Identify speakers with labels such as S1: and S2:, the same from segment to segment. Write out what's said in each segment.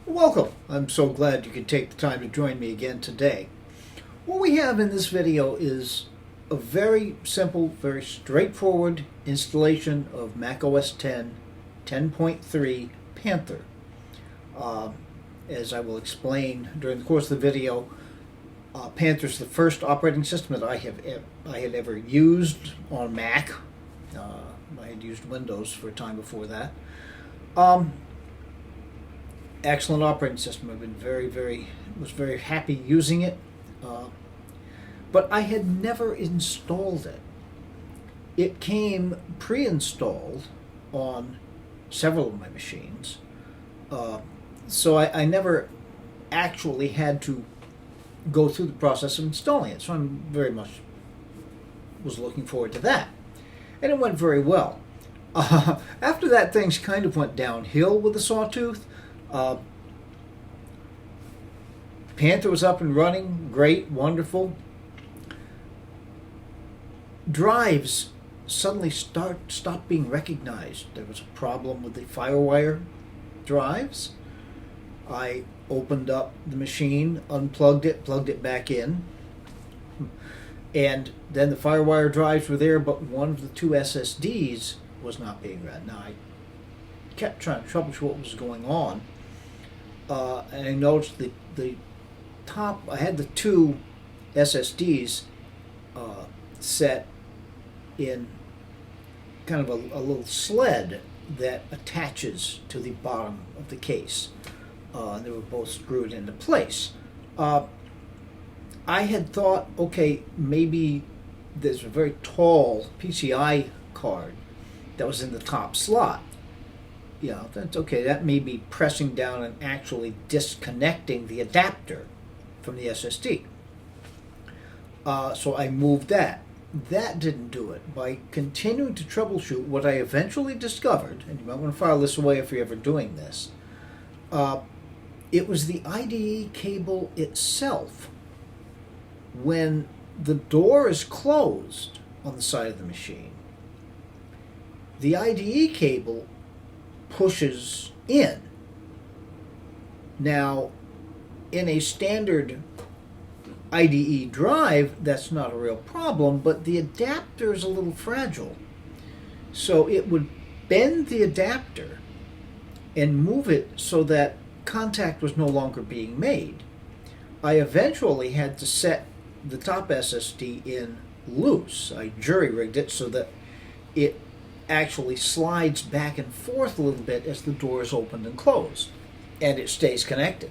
S1: Welcome. I'm so glad you could take the time to join me again today. What we have in this video is a very simple, very straightforward installation of macOS 10 10.3 Panther. As I will explain during the course of the video, Panther is the first operating system that I had ever used on Mac. I had used Windows for a time before that. Excellent operating system. I've been was very happy using it, but I had never installed it. It came pre-installed on several of my machines, so I never actually had to go through the process of installing it. So I'm very much was looking forward to that, and it went very well. After that, things kind of went downhill with the Sawtooth. Panther was up and running, great, wonderful. Drives suddenly stopped being recognized. There was a problem with the FireWire drives. I opened up the machine, unplugged it, plugged it back in, and then the FireWire drives were there, but one of the two SSDs was not being read. Now, I kept trying to troubleshoot what was going on, and I noticed the top, I had the two SSDs set in kind of a little sled that attaches to the bottom of the case. They were both screwed into place. I had thought, okay, maybe there's a very tall PCI card that was in the top slot. Yeah, that's okay. That may be pressing down and actually disconnecting the adapter from the SSD. So I moved that. That didn't do it. By continuing to troubleshoot, what I eventually discovered, and you might want to file this away if you're ever doing this, it was the IDE cable itself. When the door is closed on the side of the machine, the IDE cable pushes in. Now, in a standard IDE drive, that's not a real problem, but the adapter is a little fragile. So it would bend the adapter and move it so that contact was no longer being made. I eventually had to set the top SSD in loose. I jury-rigged it so that it actually slides back and forth a little bit as the door is opened and closed, and it stays connected.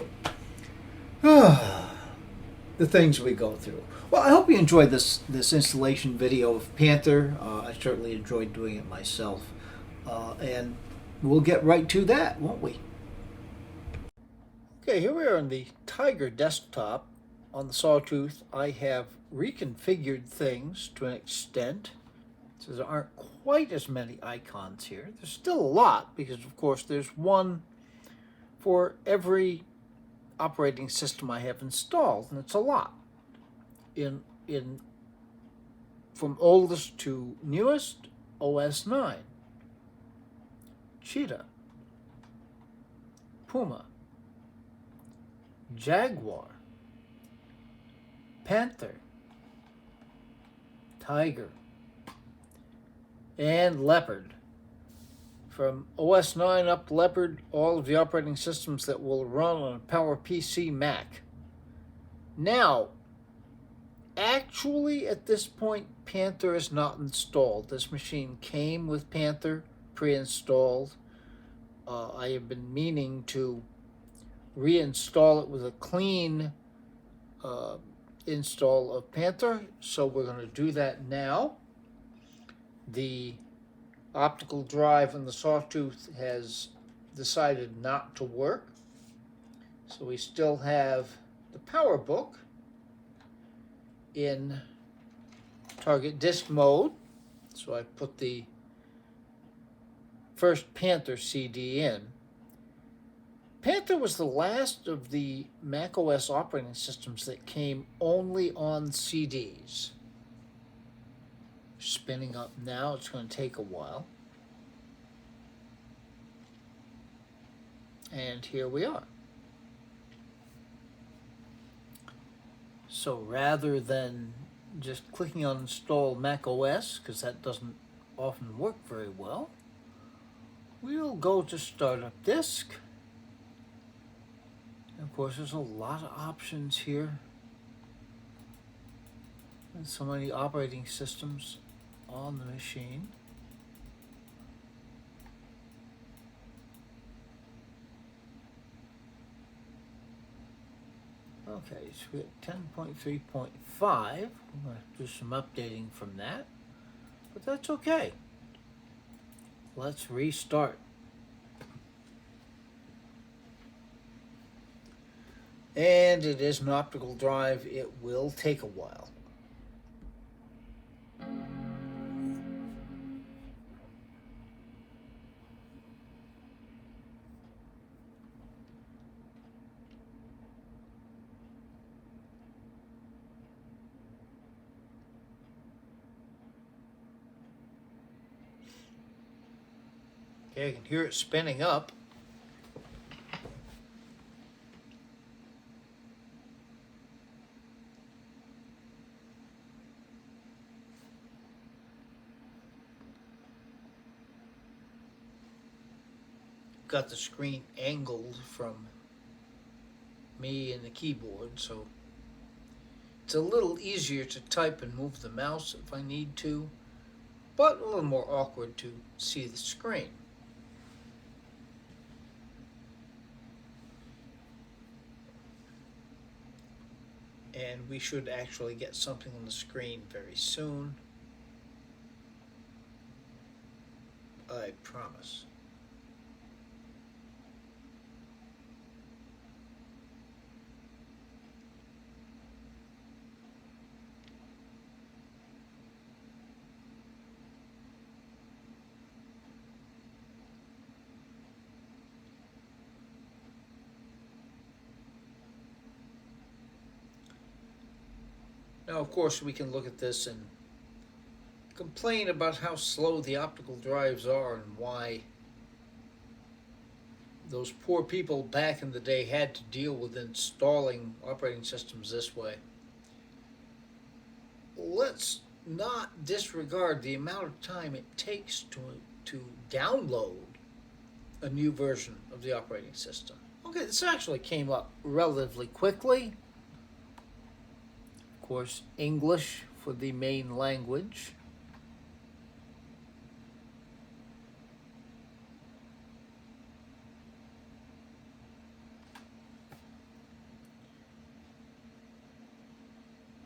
S1: The things we go through. Well, I hope you enjoyed this installation video of Panther. I certainly enjoyed doing it myself, and we'll get right to that, won't we? Okay, here we are on the Tiger desktop. On the Sawtooth, I have reconfigured things to an extent, so there aren't quite as many icons here. There's still a lot, because of course there's one for every operating system I have installed, and it's a lot. From oldest to newest, OS 9, Cheetah, Puma, Jaguar, Panther, Tiger, and Leopard. From OS 9 up to Leopard, all of the operating systems that will run on a PowerPC Mac. Now, actually at this point, Panther is not installed. This machine came with Panther pre-installed. I have been meaning to reinstall it with a clean install of Panther, so we're going to do that now. The optical drive on the Sawtooth has decided not to work, so we still have the PowerBook in target disk mode. So I put the first Panther CD in. Panther was the last of the macOS operating systems that came only on CDs. Spinning up now, it's going to take a while. And here we are. So rather than just clicking on install Mac OS, because that doesn't often work very well, we'll go to startup disk. And of course, there's a lot of options here. And so many operating systems on the machine. Okay, so we got 10.3.5. I'm going to do some updating from that, but that's okay. Let's restart. And it is an optical drive. It will take a while. Okay, I can hear it spinning up. Got the screen angled from me and the keyboard, so it's a little easier to type and move the mouse if I need to, but a little more awkward to see the screen. And we should actually get something on the screen very soon. I promise. Now, of course, we can look at this and complain about how slow the optical drives are and why those poor people back in the day had to deal with installing operating systems this way. Let's not disregard the amount of time it takes to download a new version of the operating system. Okay, this actually came up relatively quickly. Of course, English for the main language.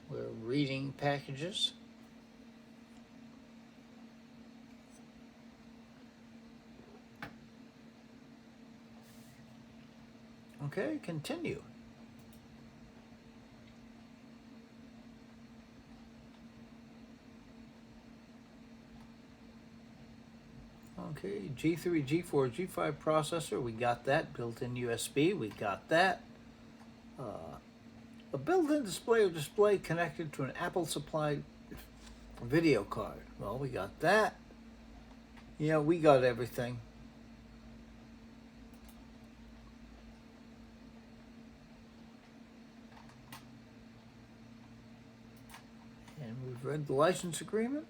S1: We're reading packages. Okay, continue. Okay, G3, G4, G5 processor, we got that. Built-in USB, we got that. A built-in display or display connected to an Apple-supplied video card. Well, we got that. Yeah, we got everything. And we've read the license agreement,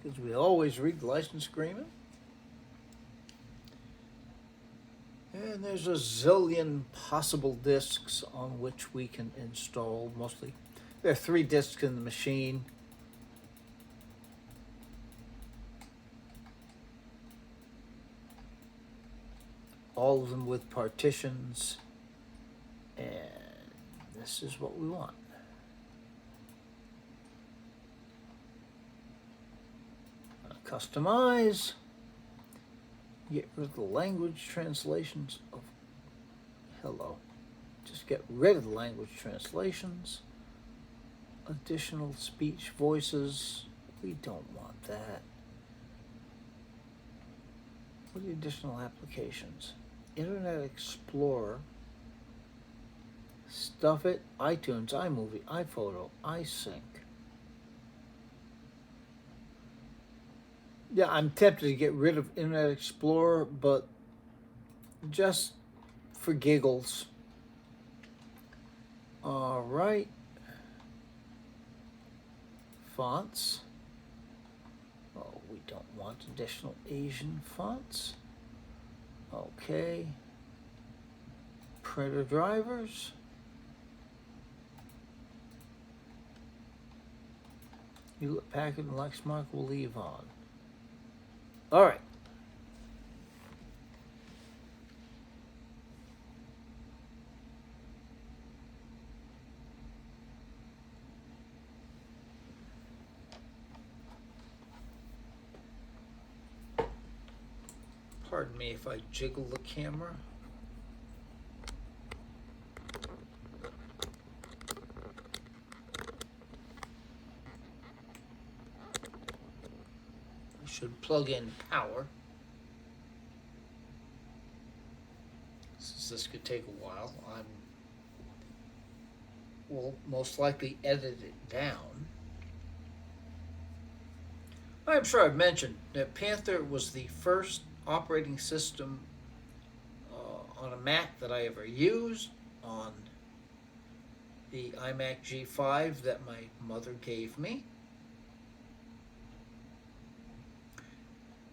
S1: because we always read the license agreement. And there's a zillion possible disks on which we can install. Mostly, there are 3 disks in the machine. All of them with partitions. And this is what we want. Customize. Get rid of the language translations of hello. Just get rid of the language translations. Additional speech voices. We don't want that. What are the additional applications? Internet Explorer. Stuff It. iTunes, iMovie, iPhoto, iSync. Yeah, I'm tempted to get rid of Internet Explorer, but just for giggles. All right. fonts. Oh, we don't want additional Asian fonts. Okay. Printer drivers. Hewlett Packard and Lexmark will leave on. All right. Pardon me if I jiggle the camera. I should plug in power, since this could take a while. I will most likely edit it down. I'm sure I've mentioned that Panther was the first operating system on a Mac that I ever used, on the iMac G5 that my mother gave me.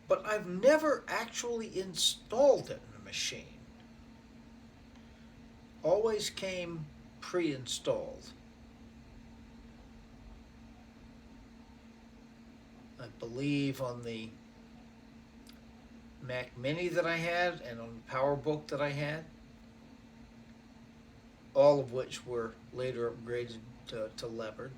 S1: But I've never actually installed it in a machine. Always came pre-installed. I believe on the Mac Mini that I had and on the PowerBook that I had, all of which were later upgraded to Leopard.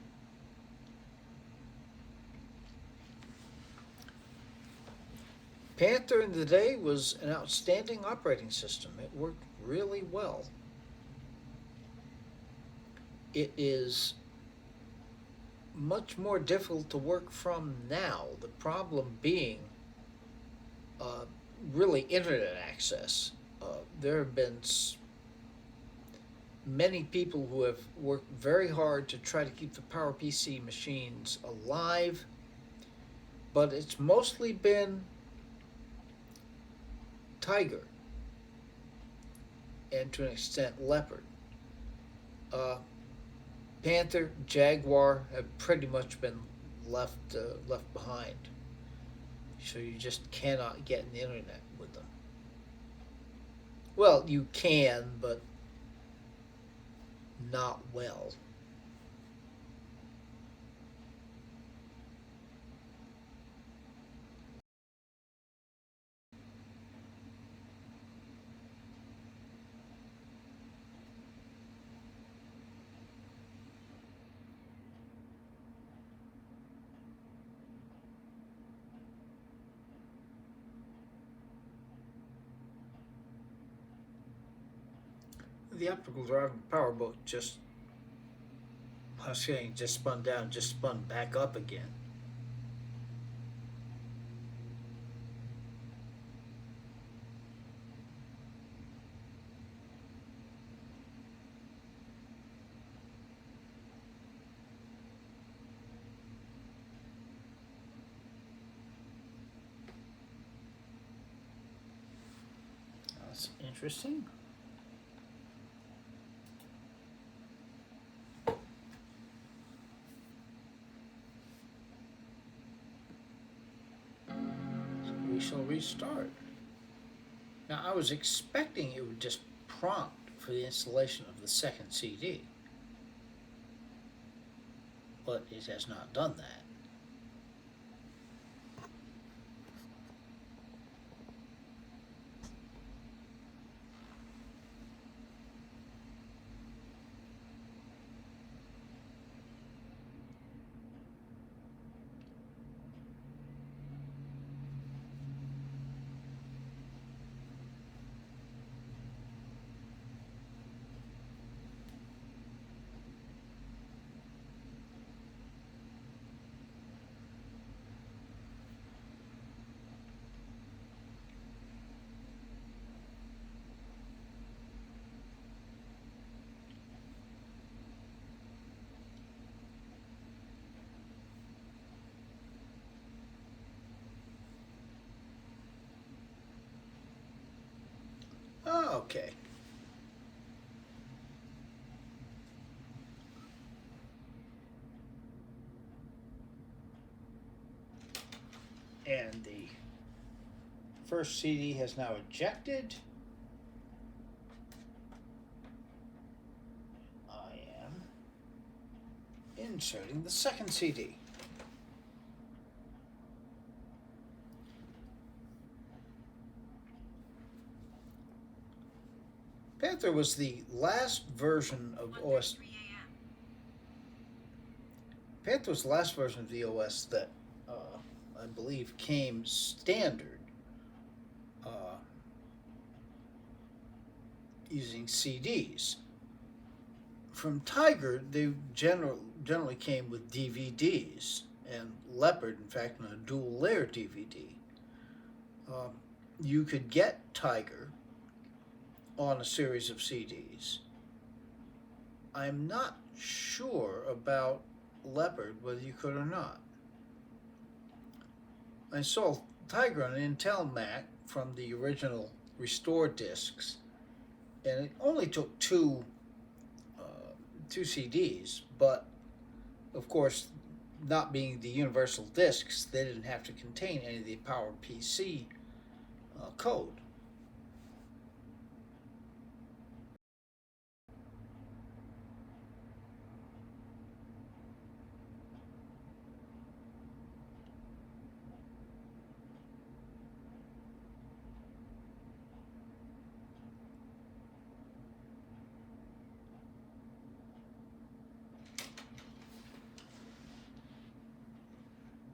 S1: Panther in the day was an outstanding operating system. It worked really well. It is much more difficult to work from now. The problem being really internet access. There have been many people who have worked very hard to try to keep the PowerPC machines alive, but it's mostly been Tiger and to an extent Leopard. Panther, Jaguar have pretty much been left behind. So you just cannot get in the internet with them. Well, you can, but not well. The optical drive and PowerBook just spun down, just spun back up again. That's interesting. We shall restart. Now, I was expecting it would just prompt for the installation of the second CD, but it has not done that. Oh, okay. And the first CD has now ejected. I am inserting the second CD. Panther was the last version of OS. Panther was the last version of the OS that I believe came standard using CDs. From Tiger, they generally came with DVDs, and Leopard, in fact, on a dual-layer DVD. You could get Tiger on a series of CDs. I'm not sure about Leopard, whether you could or not. I saw Tiger on an Intel Mac from the original Restore discs, and it only took two CDs, but of course, not being the universal discs, they didn't have to contain any of the PowerPC code.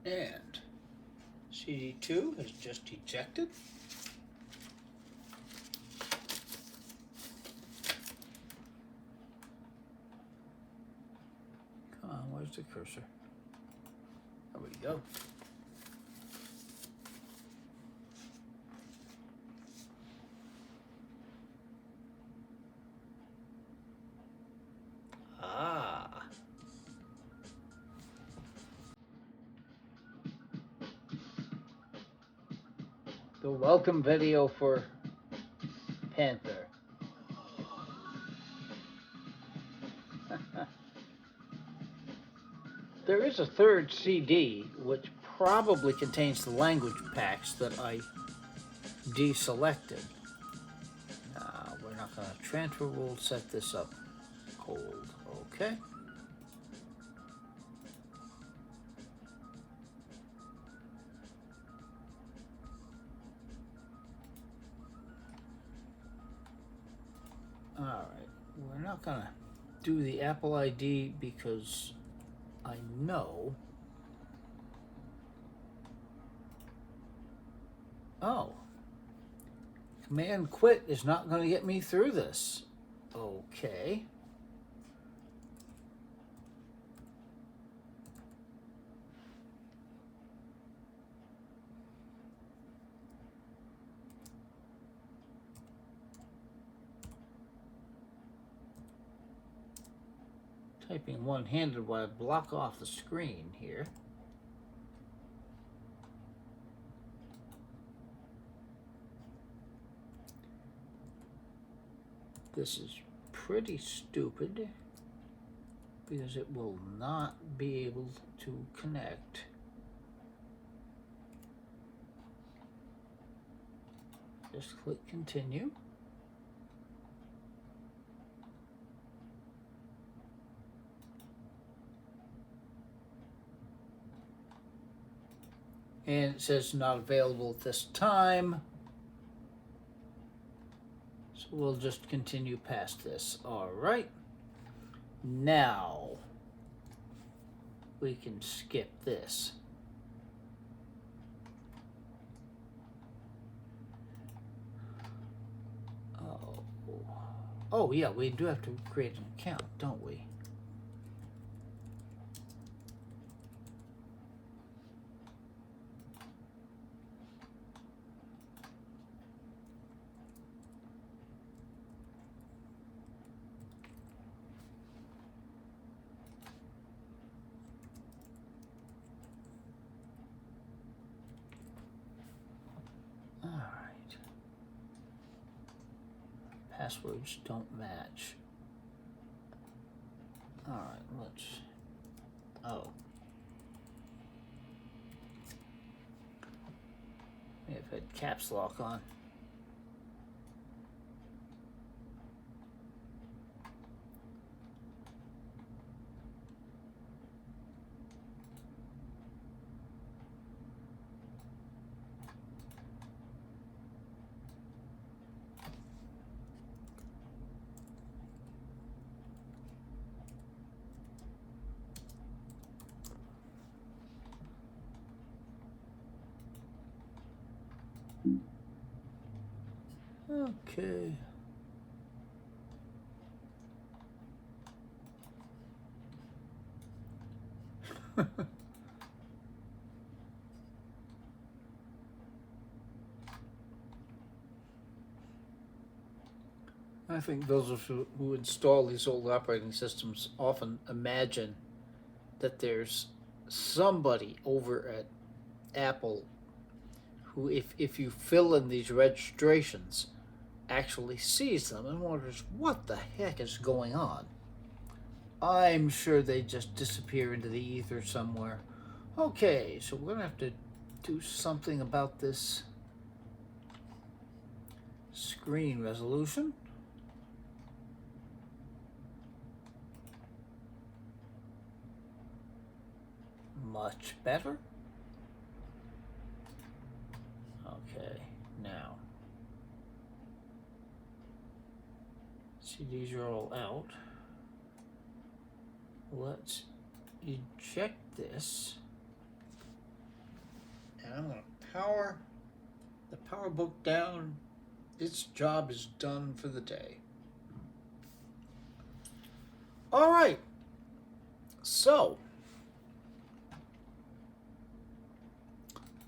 S1: And CD2 has just ejected. Come on, where's the cursor? There we go. The welcome video for Panther. There is a third CD which probably contains the language packs that I deselected. We're not going to transfer, we'll set this up cold. Okay. Alright, we're not going to do the Apple ID because I know. Oh. Command quit is not going to get me through this. Okay. Typing one-handed while I block off the screen here. This is pretty stupid because it will not be able to connect. Just click continue. And it says not available at this time. So we'll just continue past this. All right. Now we can skip this. Oh yeah, we do have to create an account, don't we? Passwords don't match. All right, let's. Oh. I've had caps lock on. Okay. I think those of you who install these old operating systems often imagine that there's somebody over at Apple who, if you fill in these registrations, actually sees them and wonders what the heck is going on. I'm sure they just disappear into the ether somewhere. Okay, so we're going to have to do something about this screen resolution. Much better. Okay, now. See, these are all out. Let's eject this. And I'm going to power the PowerBook down. Its job is done for the day. All right. So,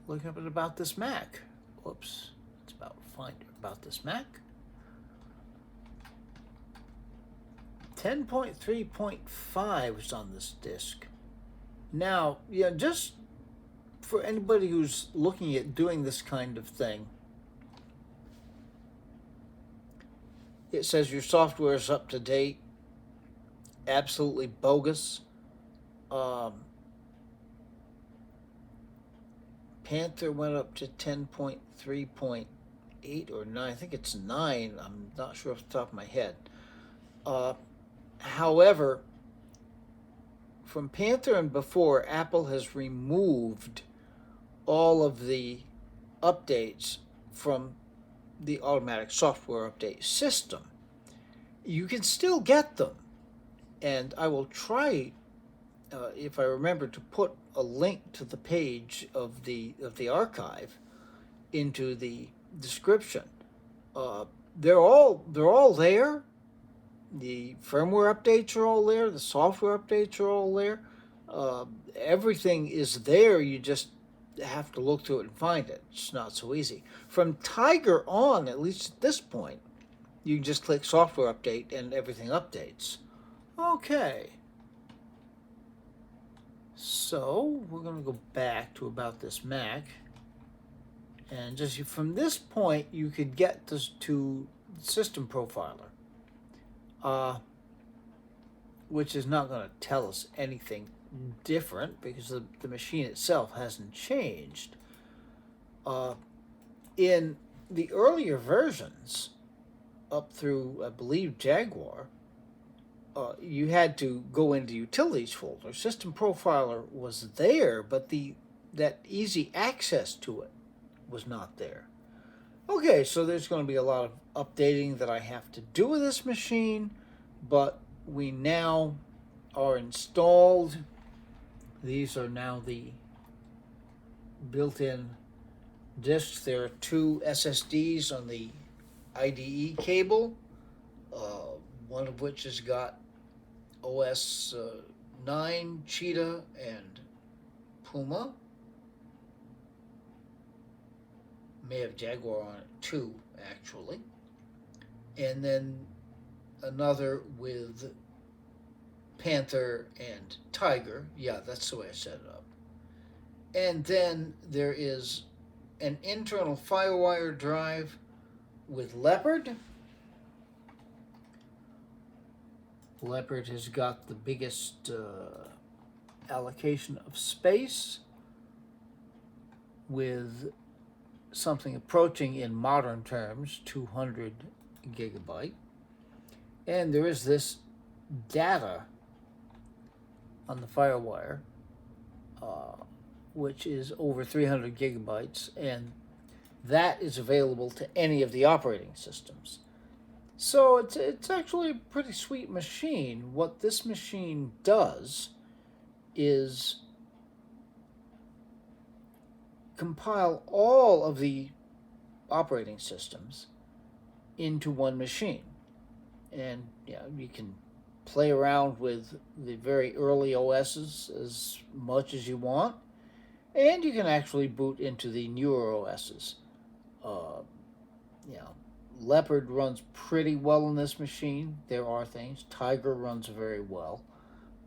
S1: looking up at About This Mac. Whoops. It's find About This Mac. 10.3.5 is on this disk. Now, yeah, just for anybody who's looking at doing this kind of thing, it says your software is up to date. Absolutely bogus. Panther went up to 10.3.8 or 9. I think it's 9. I'm not sure off the top of my head. However, from Panther and before, Apple has removed all of the updates from the automatic software update system. You can still get them, and I will try, if I remember, to put a link to the page of the archive into the description. They're all there. The firmware updates are all there. The software updates are all there. Everything is there. You just have to look through it and find it. It's not so easy. From Tiger on, at least at this point, you can just click software update and everything updates. Okay. So we're going to go back to About This Mac. And just from this point, you could get to System Profiler. Which is not going to tell us anything different because the machine itself hasn't changed. In the earlier versions, up through, I believe, Jaguar, you had to go into Utilities folder. System Profiler was there, but that easy access to it was not there. Okay, so there's going to be a lot of updating that I have to do with this machine, but we now are installed. These are now the built-in disks. There are 2 SSDs on the IDE cable, one of which has got OS 9, Cheetah, and Puma. May have Jaguar on it too, actually. And then another with Panther and Tiger. Yeah, that's the way I set it up. And then there is an internal Firewire drive with Leopard. Leopard has got the biggest allocation of space with something approaching, in modern terms, 200 gigabyte. And there is this data on the FireWire, which is over 300 gigabytes, and that is available to any of the operating systems. So it's actually a pretty sweet machine. What this machine does is compile all of the operating systems into one machine. And you can play around with the very early OSs as much as you want, and you can actually boot into the newer OSs. Leopard runs pretty well in this machine. There are things. Tiger runs very well.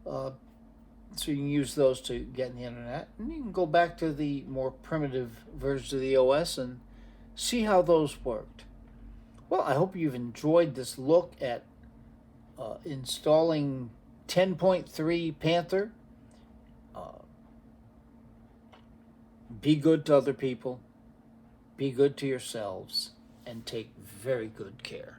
S1: So you can use those to get in the internet. And you can go back to the more primitive versions of the OS and see how those worked. Well, I hope you've enjoyed this look at installing 10.3 Panther. Be good to other people. Be good to yourselves. And take very good care.